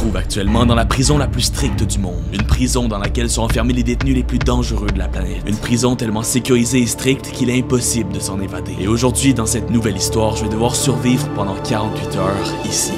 trouve actuellement dans la prison la plus stricte du monde. Une prison dans laquelle sont enfermés les détenus les plus dangereux de la planète. Une prison tellement sécurisée et stricte qu'il est impossible de s'en évader. Et aujourd'hui, dans cette nouvelle histoire, je vais devoir survivre pendant 48 heures ici.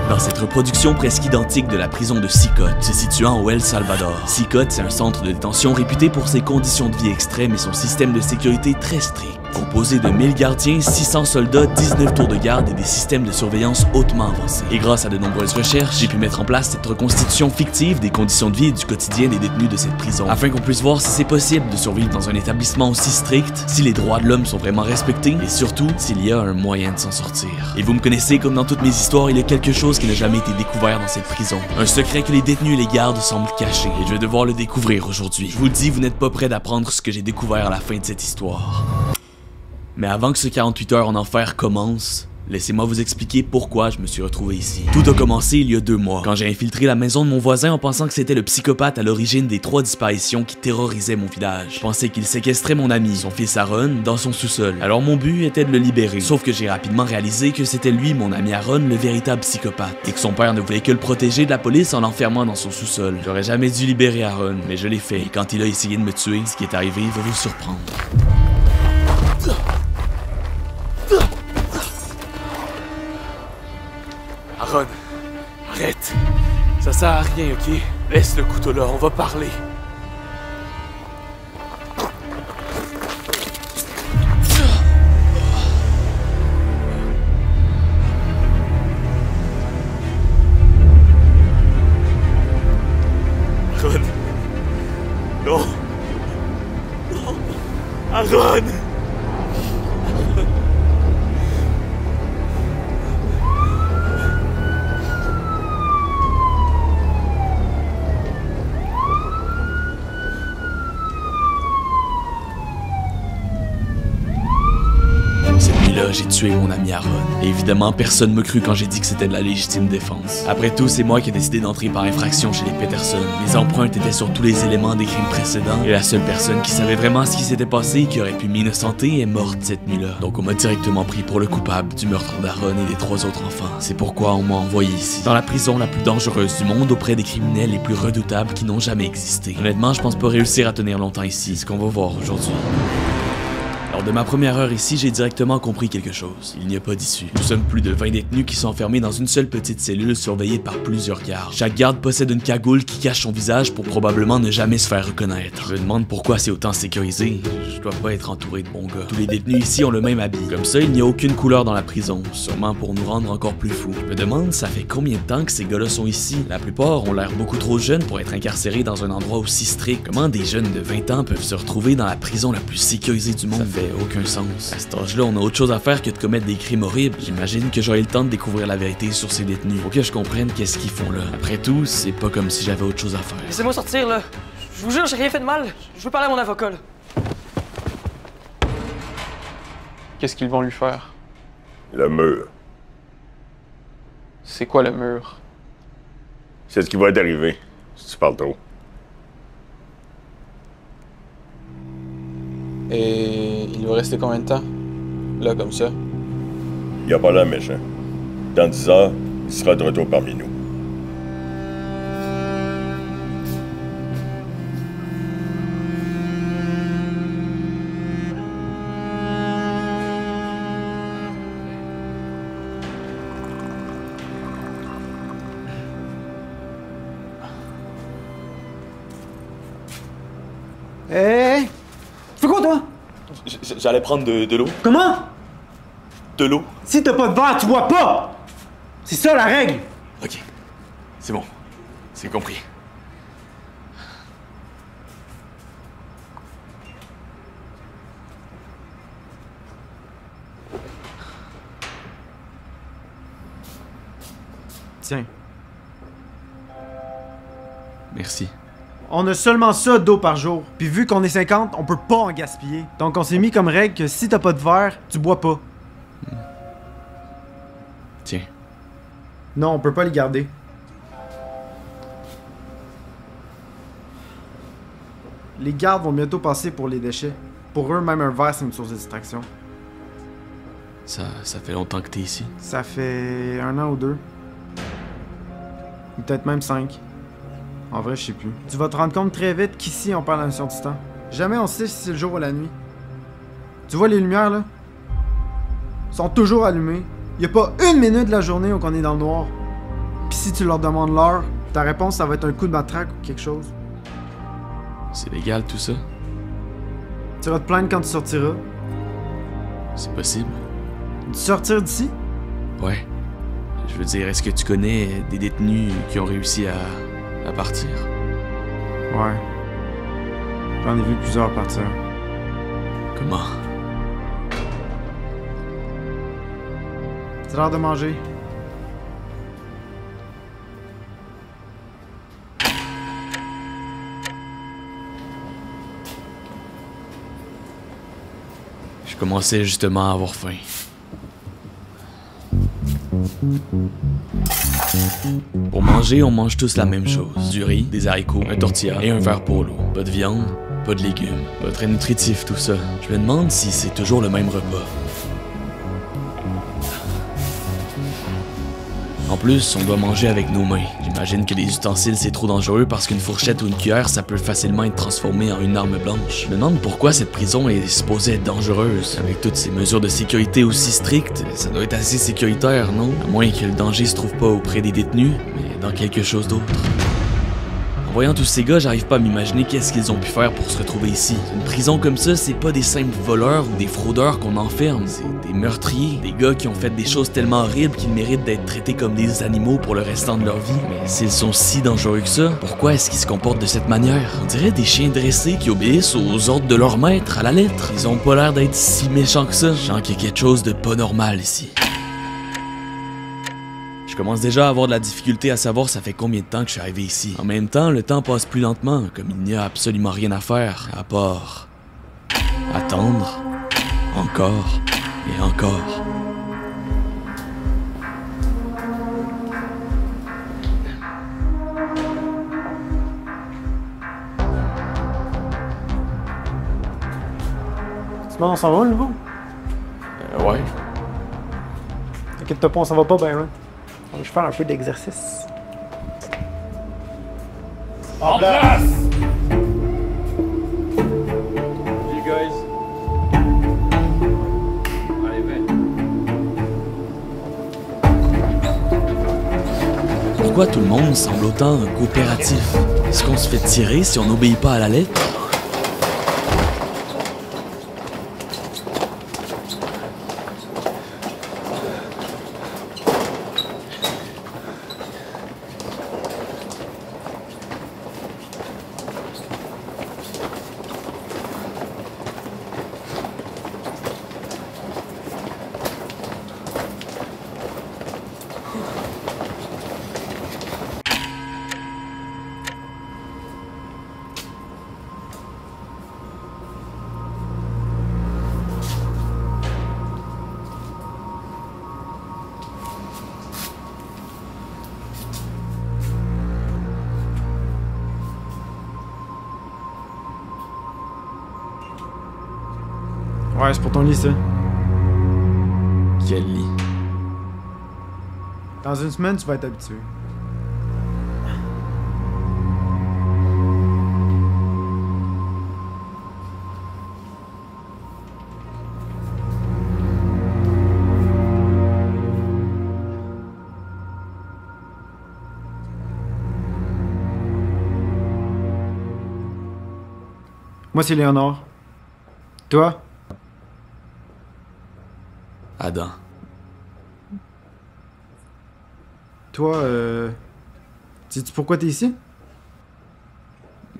Dans cette reproduction presque identique de la prison de Sicotte, se situant au El Salvador. Sicotte, c'est un centre de détention réputé pour ses conditions de vie extrêmes et son système de sécurité très strict. Composé de 1000 gardiens, 600 soldats, 19 tours de garde et des systèmes de surveillance hautement avancés. Et grâce à de nombreuses recherches, j'ai pu mettre en place cette reconstitution fictive des conditions de vie et du quotidien des détenus de cette prison, afin qu'on puisse voir si c'est possible de survivre dans un établissement aussi strict, si les droits de l'homme sont vraiment respectés, et surtout, s'il y a un moyen de s'en sortir. Et vous me connaissez, comme dans toutes mes histoires, il y a quelque chose qui n'a jamais été découvert dans cette prison. Un secret que les détenus et les gardes semblent cacher, et je vais devoir le découvrir aujourd'hui. Je vous le dis, vous n'êtes pas prêts d'apprendre ce que j'ai découvert à la fin de cette histoire. Mais avant que ce 48 heures en enfer commence, laissez-moi vous expliquer pourquoi je me suis retrouvé ici. Tout a commencé il y a 2 mois, quand j'ai infiltré la maison de mon voisin en pensant que c'était le psychopathe à l'origine des 3 disparitions qui terrorisaient mon village. Je pensais qu'il séquestrait mon ami, son fils Aaron, dans son sous-sol. Alors mon but était de le libérer. Sauf que j'ai rapidement réalisé que c'était lui, mon ami Aaron, le véritable psychopathe. Et que son père ne voulait que le protéger de la police en l'enfermant dans son sous-sol. J'aurais jamais dû libérer Aaron, mais je l'ai fait. Et quand il a essayé de me tuer, ce qui est arrivé va vous surprendre. Aaron, arrête. Ça sert à rien, ok? Laisse le couteau là, on va parler. Aaron. Non. Non. Aaron. J'ai tué mon ami Aaron. Et évidemment, personne me crut quand j'ai dit que c'était de la légitime défense. Après tout, c'est moi qui ai décidé d'entrer par infraction chez les Peterson. Mes empreintes étaient sur tous les éléments des crimes précédents. Et la seule personne qui savait vraiment ce qui s'était passé et qui aurait pu m'innocenter est morte cette nuit-là. Donc on m'a directement pris pour le coupable du meurtre d'Aaron et des 3 autres enfants. C'est pourquoi on m'a envoyé ici, dans la prison la plus dangereuse du monde, auprès des criminels les plus redoutables qui n'ont jamais existé. Honnêtement, je pense pas réussir à tenir longtemps ici, ce qu'on va voir aujourd'hui. Lors de ma première heure ici, j'ai directement compris quelque chose. Il n'y a pas d'issue. Nous sommes plus de 20 détenus qui sont enfermés dans une seule petite cellule surveillée par plusieurs gardes. Chaque garde possède une cagoule qui cache son visage pour probablement ne jamais se faire reconnaître. Je me demande pourquoi c'est autant sécurisé. Je dois pas être entouré de bons gars. Tous les détenus ici ont le même habit. Comme ça, il n'y a aucune couleur dans la prison, sûrement pour nous rendre encore plus fous. Je me demande, ça fait combien de temps que ces gars-là sont ici? La plupart ont l'air beaucoup trop jeunes pour être incarcérés dans un endroit aussi strict. Comment des jeunes de 20 ans peuvent se retrouver dans la prison la plus sécurisée du monde? Ça fait aucun sens. À cet âge-là, on a autre chose à faire que de commettre des crimes horribles. J'imagine que j'aurai le temps de découvrir la vérité sur ces détenus. Faut que je comprenne qu'est-ce qu'ils font là. Après tout, c'est pas comme si j'avais autre chose à faire. Laissez-moi sortir, là. Je vous jure, j'ai rien fait de mal. Je veux parler à mon avocat, là. Qu'est-ce qu'ils vont lui faire? Le mur. C'est quoi le mur? C'est ce qui va t'arriver, si tu parles trop. Et il va rester combien de temps? Là, comme ça? Il a pas l'air méchant. Dans 10 heures, il sera de retour parmi nous. Hé! Tu fais quoi, toi? J'allais prendre de l'eau. Comment? De l'eau? Si t'as pas de verre, tu bois pas! C'est ça la règle! Ok. C'est bon. C'est compris. Tiens. Merci. On a seulement ça d'eau par jour. Puis vu qu'on est 50, on peut pas en gaspiller. Donc on s'est mis comme règle que si t'as pas de verre, tu bois pas. Tiens. Non, on peut pas les garder. Les gardes vont bientôt passer pour les déchets. Pour eux, même un verre, c'est une source de distraction. Ça fait longtemps que t'es ici? Ça fait 1 an ou 2. Ou peut-être même 5. En vrai, je sais plus. Tu vas te rendre compte très vite qu'ici, on parle à la notion du temps. Jamais on sait si c'est le jour ou la nuit. Tu vois les lumières, là? Sont toujours allumées. Y a pas une minute de la journée où on est dans le noir. Pis si tu leur demandes l'heure, ta réponse, ça va être un coup de matraque ou quelque chose. C'est légal tout ça? Tu vas te plaindre quand tu sortiras. C'est possible? Tu sortir d'ici? Ouais. Je veux dire, est-ce que tu connais des détenus qui ont réussi à partir? Ouais. J'en ai vu plusieurs partir. Comment? C'est l'heure de manger. Je commençais justement à avoir faim. Pour manger, on mange tous la même chose. Du riz, des haricots, un tortilla et un verre polo. Pas de viande, pas de légumes. Pas très nutritif tout ça. Je me demande si c'est toujours le même repas. En plus, on doit manger avec nos mains. J'imagine que les ustensiles c'est trop dangereux parce qu'une fourchette ou une cuillère ça peut facilement être transformé en une arme blanche. Je me demande pourquoi cette prison est supposée être dangereuse. Avec toutes ces mesures de sécurité aussi strictes, ça doit être assez sécuritaire, non? À moins que le danger se trouve pas auprès des détenus, mais dans quelque chose d'autre. En voyant tous ces gars, j'arrive pas à m'imaginer qu'est-ce qu'ils ont pu faire pour se retrouver ici. Une prison comme ça, c'est pas des simples voleurs ou des fraudeurs qu'on enferme, c'est des meurtriers, des gars qui ont fait des choses tellement horribles qu'ils méritent d'être traités comme des animaux pour le restant de leur vie. Mais s'ils sont si dangereux que ça, pourquoi est-ce qu'ils se comportent de cette manière? On dirait des chiens dressés qui obéissent aux ordres de leur maître à la lettre. Ils ont pas l'air d'être si méchants que ça. Je sens qu'il y a quelque chose de pas normal ici. Je commence déjà à avoir de la difficulté à savoir ça fait combien de temps que je suis arrivé ici. En même temps, le temps passe plus lentement, comme il n'y a absolument rien à faire, à part attendre, encore et encore. Tu m'en s'en va, le nouveau? Ouais. Inquiète-toi pas, on s'en va pas, Byron. On va faire un peu d'exercice. En place! You guys. Allez, viens. Pourquoi tout le monde semble autant coopératif? Est-ce qu'on se fait tirer si on n'obéit pas à la lettre? Ouais, c'est pour ton lit, ça. Quel lit? Dans une semaine, tu vas être habitué. Moi, c'est Léonard. Toi? Adam. Toi, sais-tu pourquoi t'es ici?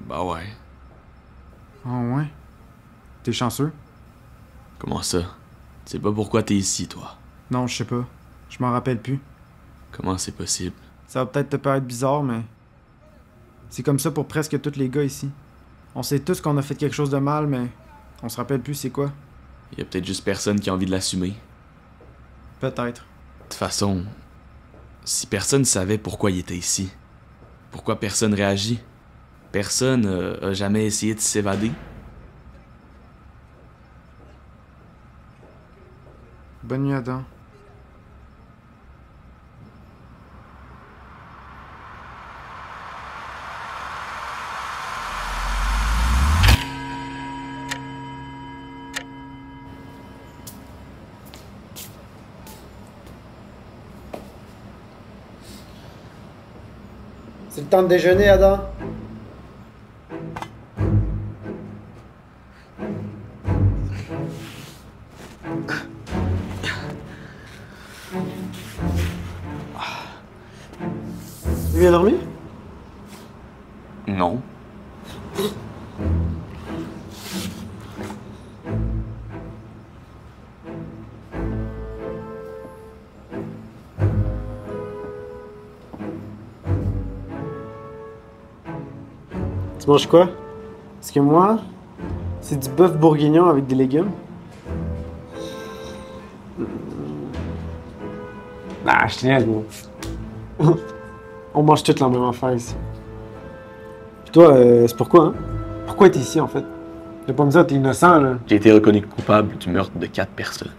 Bah ouais. Oh ouais. T'es chanceux? Comment ça? Tu sais pas pourquoi t'es ici, toi? Non, je sais pas. Je m'en rappelle plus. Comment c'est possible? Ça va peut-être te paraître bizarre, mais... c'est comme ça pour presque tous les gars ici. On sait tous qu'on a fait quelque chose de mal, mais... on se rappelle plus c'est quoi. Y a peut-être juste personne qui a envie de l'assumer. Peut-être. De toute façon, si personne savait pourquoi il était ici, pourquoi personne réagit, personne a jamais essayé de s'évader. Bonne nuit, Adam. C'est le temps de déjeuner, Adam? Tu viens dormir? Non. Tu manges quoi? Parce que moi, c'est du bœuf bourguignon avec des légumes. Ah, je te niaise, moi. On mange toute la même affaire ici. Puis toi, c'est pourquoi, hein? Pourquoi t'es ici, en fait? Tu vas pas me dire que t'es innocent, là. J'ai été reconnu coupable du meurtre de 4 personnes.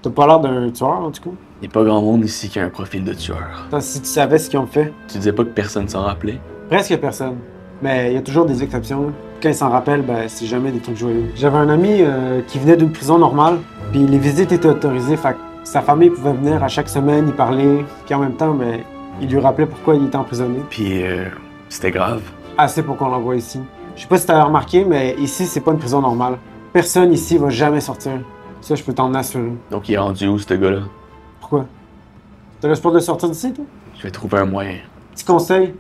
T'as pas l'air d'un tueur, en tout cas. Il n'y a pas grand monde ici qui a un profil de tueur. Attends, si tu savais ce qu'ils ont fait. Tu disais pas que personne s'en rappelait? Presque personne. Mais il y a toujours des exceptions, là. Quand ils s'en rappellent, ben, c'est jamais des trucs joyeux. J'avais un ami qui venait d'une prison normale, puis les visites étaient autorisées, fait que sa famille pouvait venir à chaque semaine, y parler, puis en même temps, ben, il lui rappelait pourquoi il était emprisonné. Puis, c'était grave. Assez pour qu'on l'envoie ici. Je sais pas si t'avais remarqué, mais ici, c'est pas une prison normale. Personne ici va jamais sortir. Ça, je peux t'en assurer. Donc, il est rendu où, ce gars-là? Pourquoi? T'as l'espoir de sortir d'ici, toi? Je vais trouver un moyen. Petit conseil.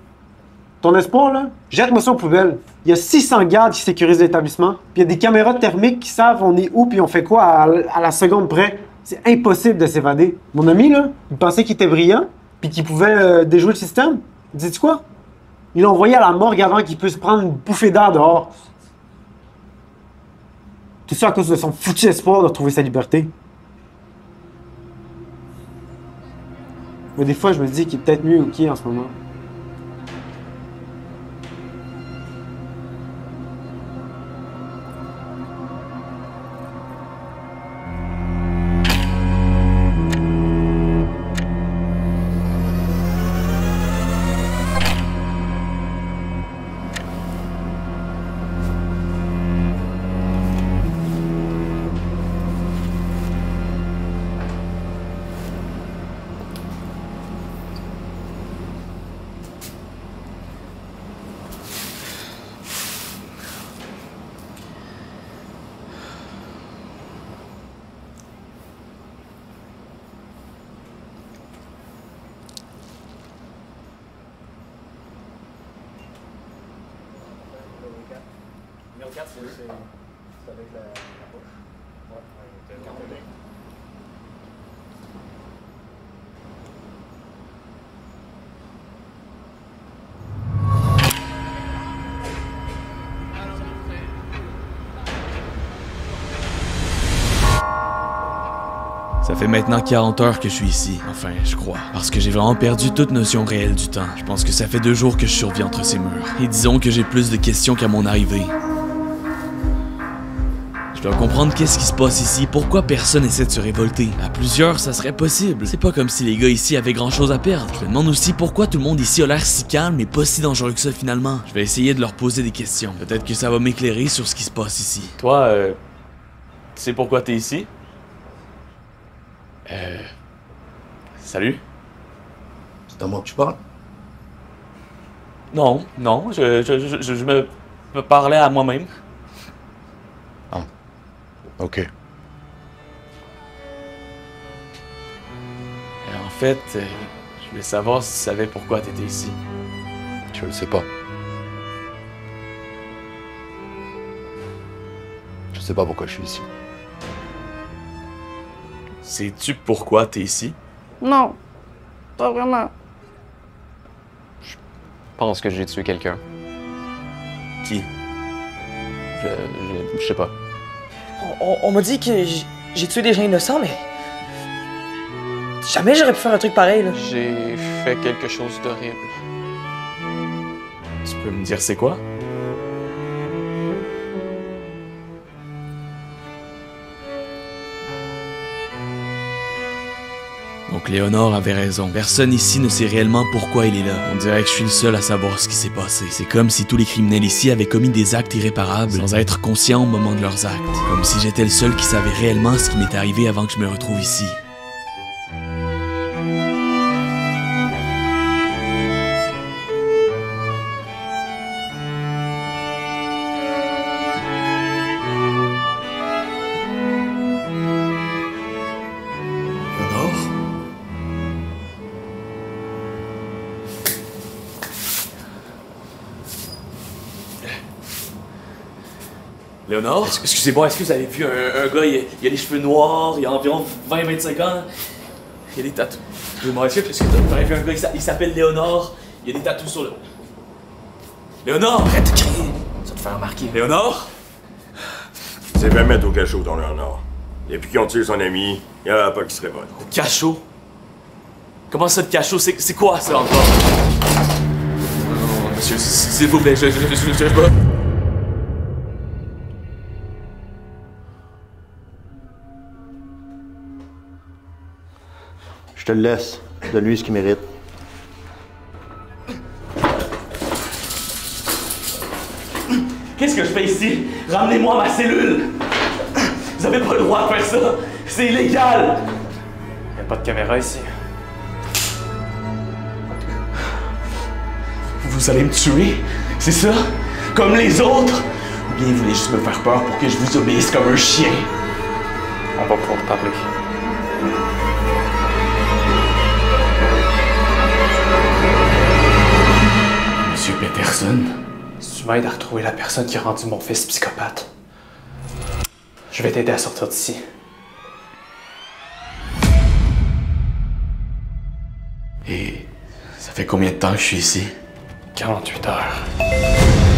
Ton espoir, là, jette-moi ça aux poubelles. Il y a 600 gardes qui sécurisent l'établissement, puis il y a des caméras thermiques qui savent on est où puis on fait quoi à la seconde près. C'est impossible de s'évader. Mon ami, là, il pensait qu'il était brillant, puis qu'il pouvait déjouer le système. Dis-tu quoi? Il l'a envoyé à la morgue avant qu'il puisse prendre une bouffée d'air dehors. Tout ça à cause de son foutu espoir de retrouver sa liberté. Mais des fois, je me dis qu'il est peut-être mieux OK en ce moment. Ça fait maintenant 40 heures que je suis ici, enfin, je crois. Parce que j'ai vraiment perdu toute notion réelle du temps. Je pense que ça fait 2 jours que je survis entre ces murs. Et disons que j'ai plus de questions qu'à mon arrivée. Je dois comprendre qu'est-ce qui se passe ici, pourquoi personne essaie de se révolter. À plusieurs, ça serait possible. C'est pas comme si les gars ici avaient grand chose à perdre. Je me demande aussi pourquoi tout le monde ici a l'air si calme et pas si dangereux que ça finalement. Je vais essayer de leur poser des questions. Peut-être que ça va m'éclairer sur ce qui se passe ici. Toi, tu sais pourquoi t'es ici? Salut? C'est à moi que tu parles? Non, non, je me parlais à moi-même. Ah, ok. En fait, je voulais savoir si tu savais pourquoi t'étais ici. Je le sais pas. Je sais pas pourquoi je suis ici. Sais-tu pourquoi t'es ici? Non, pas vraiment. Je pense que j'ai tué quelqu'un. Qui? Je sais pas. On m'a dit que j'ai tué des gens innocents, mais... Jamais j'aurais pu faire un truc pareil, là. J'ai fait quelque chose d'horrible. Tu peux me dire c'est quoi? Donc Léonore avait raison. Personne ici ne sait réellement pourquoi il est là. On dirait que je suis le seul à savoir ce qui s'est passé. C'est comme si tous les criminels ici avaient commis des actes irréparables sans être conscients au moment de leurs actes. Comme si j'étais le seul qui savait réellement ce qui m'est arrivé avant que je me retrouve ici. Léonore? Excusez-moi, est-ce que vous avez vu un gars, il a les cheveux noirs, il a environ 20-25 ans. Il a des tatous. Excusez-moi, est-ce que vous avez vu un gars, il s'appelle Léonore, il a des tatous sur le... Léonore! Arrête de crier! Ça te fait remarquer. Léonore? C'est pas mettre au cachot, ton Léonore. Depuis qu'ils ont tué son ami, il n'y en a pas qui se révolte. Au cachot? Comment ça, le cachot? C'est quoi, ça, encore? Non, monsieur, s'il vous plaît, je pas... Je te le laisse. Donne-lui ce qu'il mérite. Qu'est-ce que je fais ici? Ramenez-moi à ma cellule! Vous avez pas le droit de faire ça! C'est illégal! Y a pas de caméra ici. Vous allez me tuer? C'est ça? Comme les autres? Ou bien vous voulez juste me faire peur pour que je vous obéisse comme un chien? On va pouvoir parler. Monsieur Peterson? Si tu m'aides à retrouver la personne qui a rendu mon fils psychopathe, je vais t'aider à sortir d'ici. Et ça fait combien de temps que je suis ici? 48 heures.